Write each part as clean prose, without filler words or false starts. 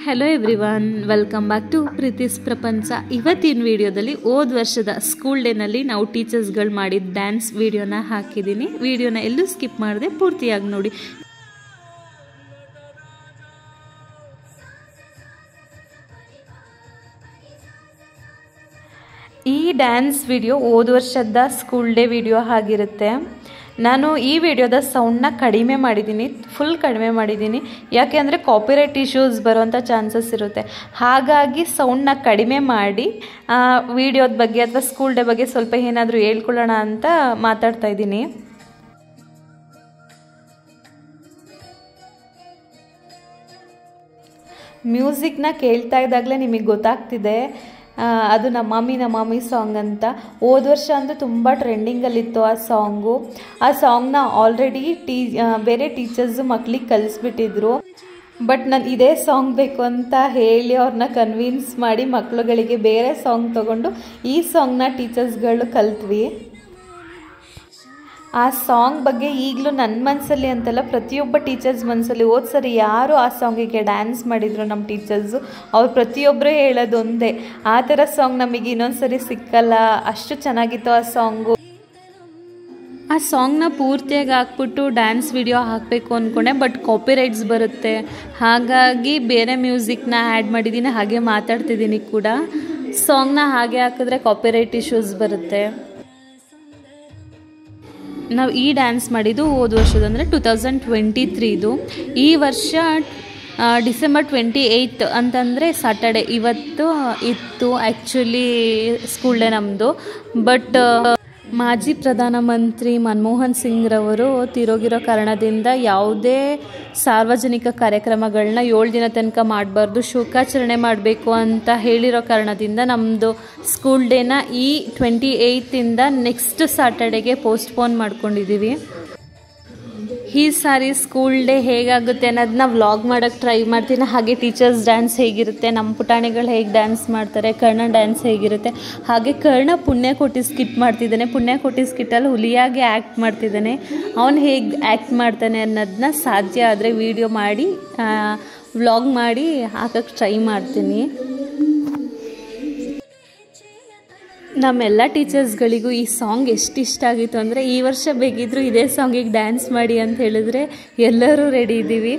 Hello everyone, welcome back to Preethi's Prapancha. ಇವತ್ತಿನ ವಿಡಿಯೋದಲ್ಲಿ ಹೋದ ವರ್ಷದ ಸ್ಕೂಲ್ ಡೇನಲ್ಲಿ ನಾವು ಟೀಚರ್ಸ್ಗಳು ಮಾಡಿದ ಡ್ಯಾನ್ಸ್ ವಿಡಿಯೋನ ಹಾಕಿದ್ದೀನಿ. ವಿಡಿಯೋನ ಎಲ್ಲೂ ಸ್ಕಿಪ್ ಮಾಡದೆ ಪೂರ್ತಿಯಾಗಿ ನೋಡಿ. ಈ ಡ್ಯಾನ್ಸ್ ವಿಡಿಯೋ ಹೋದ ವರ್ಷದ ಸ್ಕೂಲ್ ಡೇ ವಿಡಿಯೋ ಆಗಿರುತ್ತೆ. ನಾನು ಈ ವಿಡಿಯೋದ ಸೌಂಡನ್ನ ಕಡಿಮೆ ಮಾಡಿದ್ದೀನಿ, ಫುಲ್ ಕಡಿಮೆ ಮಾಡಿದ್ದೀನಿ. ಯಾಕೆ ಅಂದರೆ ಕಾಪಿರೈಟ್ ಇಶ್ಯೂಸ್ ಬರೋವಂಥ ಚಾನ್ಸಸ್ ಇರುತ್ತೆ. ಹಾಗಾಗಿ ಸೌಂಡನ್ನ ಕಡಿಮೆ ಮಾಡಿ ವಿಡಿಯೋದ ಬಗ್ಗೆ ಅಥವಾ ಸ್ಕೂಲ್ ಡೇ ಬಗ್ಗೆ ಸ್ವಲ್ಪ ಏನಾದರೂ ಹೇಳ್ಕೊಳ್ಳೋಣ ಅಂತ ಮಾತಾಡ್ತಾ ಇದ್ದೀನಿ. ಮ್ಯೂಸಿಕ್ನ ಕೇಳ್ತಾ ಇದ್ದಾಗಲೇ ನಿಮಗೆ ಗೊತ್ತಾಗ್ತಿದೆ ಅದು ನಮ್ಮ ಮಮ್ಮಿ ಸಾಂಗ್ ಅಂತ. ಹೋದ ವರ್ಷ ಅಂತೂ ತುಂಬ ಟ್ರೆಂಡಿಂಗಲ್ಲಿತ್ತು ಆ ಸಾಂಗ್ನ ಆಲ್ರೆಡಿ ಬೇರೆ ಟೀಚರ್ಸು ಮಕ್ಳಿಗೆ ಕಲಿಸ್ಬಿಟ್ಟಿದ್ರು. ಬಟ್ ನಾನು ಇದೇ ಸಾಂಗ್ ಬೇಕು ಅಂತ ಹೇಳಿ ಅವ್ರನ್ನ ಕನ್ವಿನ್ಸ್ ಮಾಡಿ ಮಕ್ಳುಗಳಿಗೆ ಬೇರೆ ಸಾಂಗ್ ತೊಗೊಂಡು ಈ ಸಾಂಗ್ನ ಟೀಚರ್ಸ್ಗಳು ಕಲ್ತ್ವಿ. ಆ ಸಾಂಗ್ ಬಗ್ಗೆ ಈಗಲೂ ನನ್ನ ಮನಸ್ಸಲ್ಲಿ ಅಂತಲ್ಲ, ಪ್ರತಿಯೊಬ್ಬ ಟೀಚರ್ಸ್ ಮನಸ್ಸಲ್ಲಿ ಹೋದ ಸರಿ ಯಾರು ಆ ಸಾಂಗಿಗೆ ಡ್ಯಾನ್ಸ್ ಮಾಡಿದ್ರು ನಮ್ಮ ಟೀಚರ್ಸು, ಅವ್ರು ಪ್ರತಿಯೊಬ್ಬರು ಹೇಳೋದು ಒಂದೇ, ಆ ಥರ ಸಾಂಗ್ ನಮಗೆ ಇನ್ನೊಂದು ಸರಿ ಸಿಕ್ಕಲ್ಲ, ಅಷ್ಟು ಚೆನ್ನಾಗಿತ್ತು ಆ ಸಾಂಗು. ಆ ಸಾಂಗ್ನ ಪೂರ್ತಿಯಾಗಿ ಹಾಕ್ಬಿಟ್ಟು ಡ್ಯಾನ್ಸ್ ವಿಡಿಯೋ ಹಾಕಬೇಕು ಅಂದ್ಕೊಂಡೆ, ಬಟ್ ಕಾಪಿರೈಟ್ಸ್ ಬರುತ್ತೆ. ಹಾಗಾಗಿ ಬೇರೆ ಮ್ಯೂಸಿಕ್ನ ಆ್ಯಡ್ ಮಾಡಿದ್ದೀನಿ, ಹಾಗೆ ಮಾತಾಡ್ತಿದ್ದೀನಿ ಕೂಡ. ಸಾಂಗ್ನ ಹಾಗೆ ಹಾಕಿದ್ರೆ ಕಾಪಿರೈಟ್ ಇಶ್ಯೂಸ್ ಬರುತ್ತೆ. ನಾವು ಈ ಡ್ಯಾನ್ಸ್ ಮಾಡಿದ್ದು ಹೋದ ವರ್ಷದ ಅಂದರೆ 2023. ಈ ವರ್ಷ ಡಿಸೆಂಬರ್ 28 ಅಂತಂದರೆ ಸ್ಯಾಟರ್ಡೆ ಇವತ್ತು ಇತ್ತು ಆ್ಯಕ್ಚುಲಿ ಸ್ಕೂಲ್ ಡೇ ನಮ್ಮದು. ಬಟ್ ಮಾಜಿ ಪ್ರಧಾನಮಂತ್ರಿ ಮನಮೋಹನ್ ಸಿಂಗ್ ರವರು ತೀರೋಗಿರೋ ಕಾರಣದಿಂದ ಯಾವುದೇ ಸಾರ್ವಜನಿಕ ಕಾರ್ಯಕ್ರಮಗಳನ್ನ 7 ದಿನ ತನಕ ಮಾಡಬಾರ್ದು, ಶೋಕಾಚರಣೆ ಮಾಡಬೇಕು ಅಂತ ಹೇಳಿರೋ ಕಾರಣದಿಂದ ನಮ್ಮದು ಸ್ಕೂಲ್ ಡೇನ ಈ 28ಇಂದ ನೆಕ್ಸ್ಟ್ ಸ್ಯಾಟರ್ಡೆಗೆ ಪೋಸ್ಟ್ಪೋನ್ ಮಾಡ್ಕೊಂಡಿದ್ದೀವಿ. ಈ ಸಾರಿ ಸ್ಕೂಲ್ ಡೇ ಹೇಗಾಗುತ್ತೆ ಅನ್ನೋದನ್ನ ವ್ಲಾಗ್ ಮಾಡೋಕ್ಕೆ ಟ್ರೈ ಮಾಡ್ತೀನಿ. ಹಾಗೆ ಟೀಚರ್ಸ್ ಡ್ಯಾನ್ಸ್ ಹೇಗಿರುತ್ತೆ, ನಮ್ಮ ಪುಟಾಣಿಗಳು ಹೇಗೆ ಡ್ಯಾನ್ಸ್ ಮಾಡ್ತಾರೆ, ಕರ್ಣ ಡ್ಯಾನ್ಸ್ ಹೇಗಿರುತ್ತೆ, ಹಾಗೆ ಕರ್ಣ ಪುಣ್ಯಕೋಟಿ ಸ್ಕಿಟ್ ಮಾಡ್ತಿದ್ದಾನೆ. ಪುಣ್ಯಕೋಟಿ ಸ್ಕಿಟ್ಟಲ್ಲಿ ಹುಲಿಯಾಗಿ ಆ್ಯಕ್ಟ್ ಮಾಡ್ತಿದ್ದಾನೆ. ಅವನು ಹೇಗೆ ಆ್ಯಕ್ಟ್ ಮಾಡ್ತಾನೆ ಅನ್ನೋದನ್ನ ಸಾಧ್ಯ ಆದರೆ ವಿಡಿಯೋ ಮಾಡಿ ವ್ಲಾಗ್ ಮಾಡಿ ಹಾಕೋಕ್ಕೆ ಟ್ರೈ ಮಾಡ್ತೀನಿ. ನಮ್ಮೆಲ್ಲ ಟೀಚರ್ಸ್ಗಳಿಗೂ ಈ ಸಾಂಗ್ ಎಷ್ಟು ಇಷ್ಟ ಆಗಿತ್ತು ಅಂದರೆ, ಈ ವರ್ಷ ಬೇಕಿದ್ದರೂ ಇದೇ ಸಾಂಗಿಗೆ ಡ್ಯಾನ್ಸ್ ಮಾಡಿ ಅಂತ ಹೇಳಿದ್ರೆ ಎಲ್ಲರೂ ರೆಡಿ ಇದ್ದೀವಿ.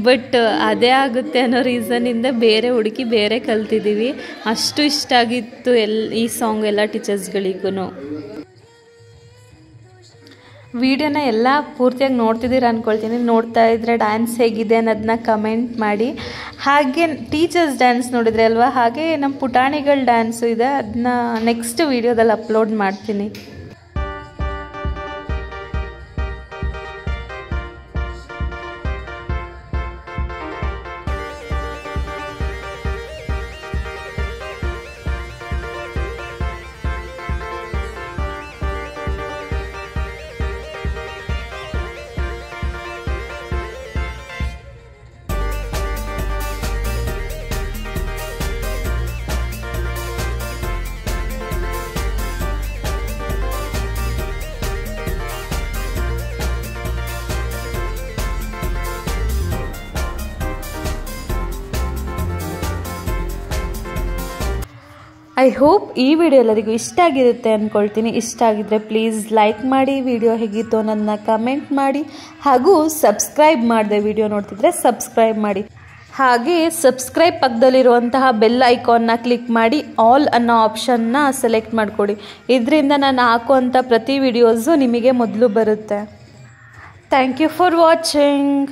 ಬಟ್ ಅದೇ ಆಗುತ್ತೆ ಅನ್ನೋ ರೀಸನ್ನಿಂದ ಬೇರೆ ಹುಡುಕಿ ಬೇರೆ ಕಲ್ತಿದ್ದೀವಿ. ಅಷ್ಟು ಇಷ್ಟ ಆಗಿತ್ತು ಈ ಸಾಂಗ್ ಎಲ್ಲ ಟೀಚರ್ಸ್ಗಳಿಗೂ. ವಿಡಿಯೋನ ಎಲ್ಲ ಪೂರ್ತಿಯಾಗಿ ನೋಡ್ತಿದ್ದೀರ ಅಂದ್ಕೊಳ್ತೀನಿ. ನೋಡ್ತಾ ಇದ್ದರೆ ಡ್ಯಾನ್ಸ್ ಹೇಗಿದೆ ಅನ್ನೋದನ್ನ ಕಮೆಂಟ್ ಮಾಡಿ. ಹಾಗೆ ಟೀಚರ್ಸ್ ಡ್ಯಾನ್ಸ್ ನೋಡಿದ್ರೆ ಅಲ್ವಾ, ಹಾಗೆ ನಮ್ಮ ಪುಟಾಣಿಗಳ ಡ್ಯಾನ್ಸು ಇದೆ, ಅದನ್ನ ನೆಕ್ಸ್ಟ್ ವಿಡಿಯೋದಲ್ಲಿ ಅಪ್ಲೋಡ್ ಮಾಡ್ತೀನಿ. ಐ ಹೋಪ್ ಈ ವಿಡಿಯೋ ಎಲ್ಲರಿಗೂ ಇಷ್ಟ ಆಗಿರುತ್ತೆ ಅಂದ್ಕೊಳ್ತೀನಿ. ಇಷ್ಟ ಆಗಿದ್ದರೆ ಪ್ಲೀಸ್ ಲೈಕ್ ಮಾಡಿ, ವಿಡಿಯೋ ಹೇಗಿತ್ತು ಅನ್ನೋದನ್ನ ಕಮೆಂಟ್ ಮಾಡಿ, ಹಾಗೂ ಸಬ್ಸ್ಕ್ರೈಬ್ ಮಾಡಿದೆ ವಿಡಿಯೋ ನೋಡ್ತಿದ್ರೆ ಸಬ್ಸ್ಕ್ರೈಬ್ ಮಾಡಿ. ಹಾಗೆ ಸಬ್ಸ್ಕ್ರೈಬ್ ಪಕ್ಕದಲ್ಲಿರುವಂತಹ ಬೆಲ್ ಐಕಾನ್ನ ಕ್ಲಿಕ್ ಮಾಡಿ ಆಲ್ ಅನ್ನೋ ಆಪ್ಷನ್ನ ಸೆಲೆಕ್ಟ್ ಮಾಡಿಕೊಡಿ. ಇದರಿಂದ ನಾನು ಹಾಕುವಂಥ ಪ್ರತಿ ವಿಡಿಯೋಸು ನಿಮಗೆ ಮೊದಲು ಬರುತ್ತೆ. Thank you for watching.